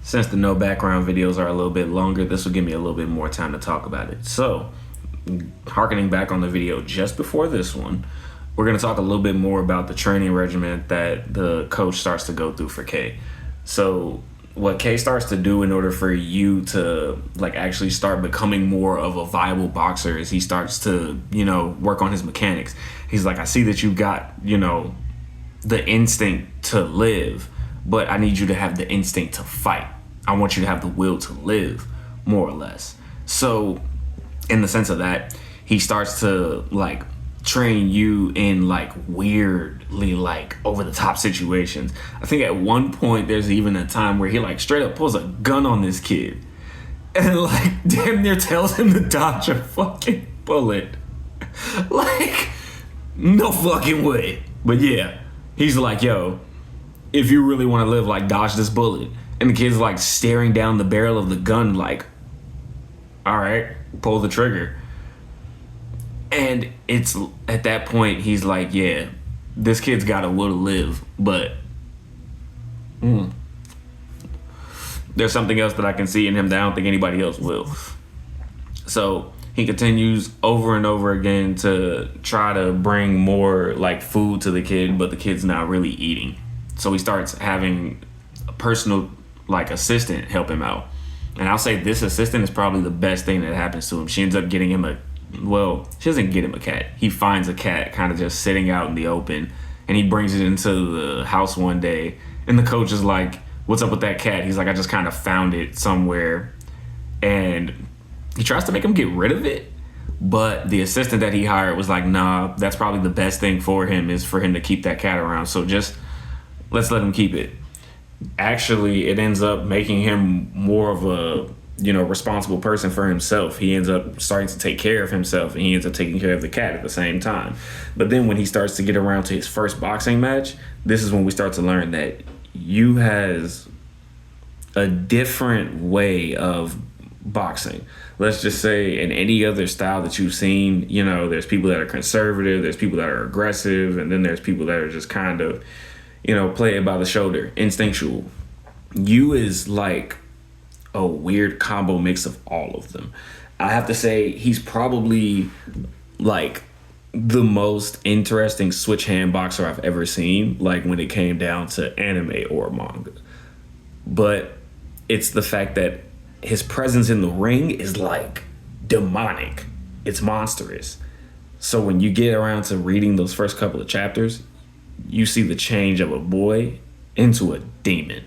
Since the no background videos are a little bit longer, this will give me a little bit more time to talk about it. So, harkening back on the video just before this one, we're going to talk a little bit more about the training regimen that the coach starts to go through for Kay. So, what Kay starts to do in order for you to actually start becoming more of a viable boxer is he starts to, work on his mechanics. He's like, I see that you got, the instinct to live, but I need you to have the instinct to fight. I want you to have the will to live, more or less. So, in the sense of that, he starts to train you in weirdly over the top situations. I think at one point there's even a time where he straight up pulls a gun on this kid and damn near tells him to dodge a fucking bullet. No fucking way. But yeah, he's like, yo, if you really want to live, dodge this bullet. And the kid's staring down the barrel of the gun all right, pull the trigger. And it's at that point he's like, yeah, this kid's got a will to live, but there's something else that I can see in him that I don't think anybody else will. So he continues over and over again to try to bring more food to the kid, but the kid's not really eating. So he starts having a personal assistant help him out. And I'll say this assistant is probably the best thing that happens to him. She ends up getting him she doesn't get him a cat. He finds a cat kind of just sitting out in the open, and he brings it into the house one day, and the coach is like, what's up with that cat? He's like, I just kind of found it somewhere. And he tries to make him get rid of it, but the assistant that he hired was like, nah, that's probably the best thing for him is for him to keep that cat around. So just let's let him keep it. Actually, it ends up making him more of a responsible person for himself. He ends up starting to take care of himself, and he ends up taking care of the cat at the same time. But then when he starts to get around to his first boxing match, this is when we start to learn that Yu has a different way of boxing. Let's just say in any other style that you've seen, there's people that are conservative, there's people that are aggressive, and then there's people that are just kind of, play it by the shoulder, instinctual. Yu is a weird combo mix of all of them. I have to say he's probably the most interesting switch hand boxer I've ever seen, when it came down to anime or manga. But it's the fact that his presence in the ring is demonic. It's monstrous. So when you get around to reading those first couple of chapters, you see the change of a boy into a demon.